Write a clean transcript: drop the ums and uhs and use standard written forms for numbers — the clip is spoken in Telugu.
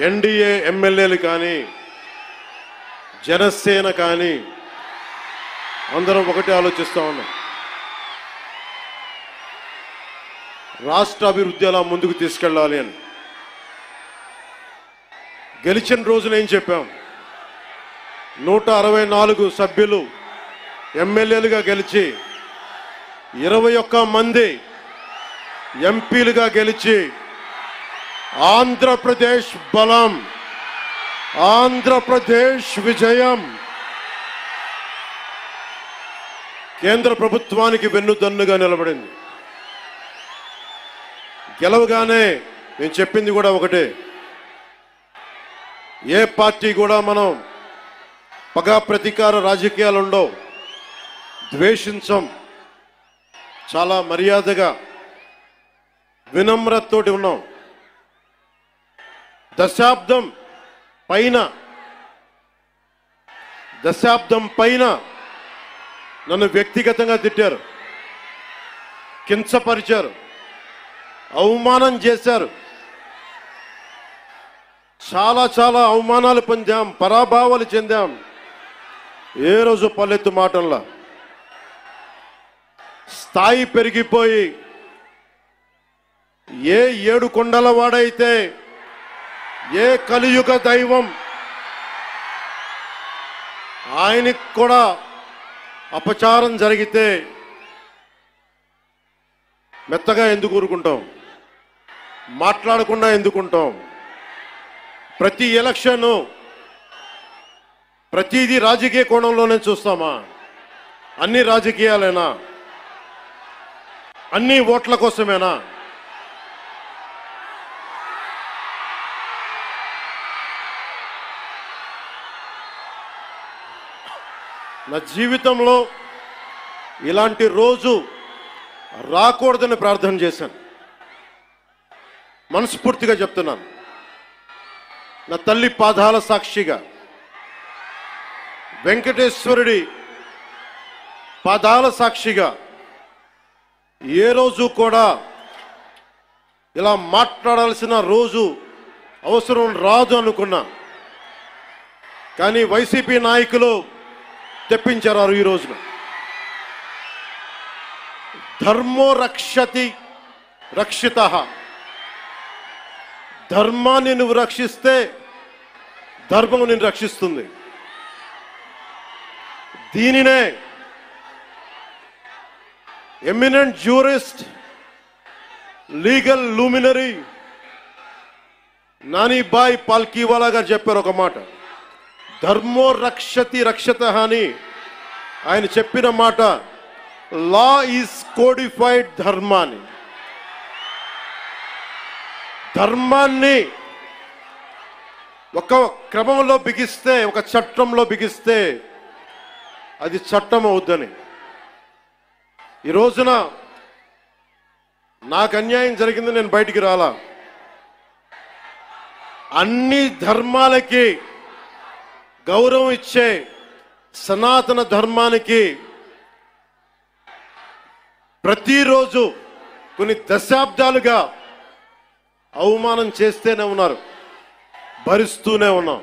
ఎన్డీఏ ఎమ్మెల్యేలు కానీ జనసేన కానీ అందరం ఒకటే ఆలోచిస్తూ ఉన్నాం. రాష్ట్ర అభివృద్ధి ఎలా ముందుకు తీసుకెళ్ళాలి అని. గెలిచిన రోజున ఏం చెప్పాం? 164 సభ్యులు ఎమ్మెల్యేలుగా గెలిచి 21 మంది ఎంపీలుగా గెలిచి ఆంధ్రప్రదేశ్ బలం, ఆంధ్రప్రదేశ్ విజయం, కేంద్ర ప్రభుత్వానికి వెన్నుదన్నుగా నిలబడింది. గెలవగానే నేను చెప్పింది కూడా ఒకటే, ఏ పార్టీ కూడా మనం పగా ప్రతీకార రాజకీయాలు ఉండవు, ద్వేషించం, చాలా మర్యాదగా వినమ్రతతోటి ఉన్నాం. దశాబ్దం పైన నన్ను వ్యక్తిగతంగా తిట్టారు, కించపరిచారు, అవమానం చేశారు. చాలా చాలా అవమానాలు పొందాం, పరాభావాలు చెందాం. ఏ రోజు పల్లెత్తు మాటల్లా స్థాయి పెరిగిపోయి ఏ 7 కొండల వాడైతే, ఏ కలియుగ దైవం ఆయనకి కూడా అపచారం జరిగితే మెత్తగా ఎందుకు ఊరుకుంటాం? మాట్లాడకుండా ఎందుకుంటాం? ప్రతి ఎలక్షన్ ప్రతిదీ రాజకీయ కోణంలోనే చూస్తామా? అన్ని రాజకీయాలేనా? అన్ని ఓట్ల కోసమేనా? నా జీవితంలో ఇలాంటి రోజు రాకూడదని ప్రార్థన చేశాను. మనస్ఫూర్తిగా చెప్తున్నాను. నా తల్లి పాదాల సాక్షిగా, వెంకటేశ్వరుడి పాదాల సాక్షిగా ఏ రోజు కూడా ఇలా మాట్లాడాల్సిన రోజు అవసరం రాదు అనుకున్నా. కానీ వైసీపీ నాయకులు తెప్పించారు ఈ రోజున. ధర్మో రక్షతి రక్షితః. ధర్మాన్ని నువ్వు రక్షిస్తే ధర్మం నిన్ను రక్షిస్తుంది. దీనినే eminent jurist, legal luminary Nanabhoy Palkhivala గారు చెప్పారు ఒక మాట. ధర్మో రక్షతి రక్షతః అని ఆయన చెప్పిన మాట. లా ఈజ్ కోడిఫైడ్ ధర్మాన్ని. ధర్మాన్ని ఒక క్రమంలో బిగిస్తే, ఒక చట్టంలో బిగిస్తే అది చట్టం అవుద్దని. ఈ రోజున నాకు అన్యాయం జరిగింది, నేను బయటికి రాలా. అన్ని ధర్మాలకి గౌరవం ఇచ్చే సనాతన ధర్మానికి ప్రతిరోజు కొన్ని దశాబ్దాలుగా అవమానం చేస్తూనే ఉన్నారు, భరిస్తూనే ఉన్నాం.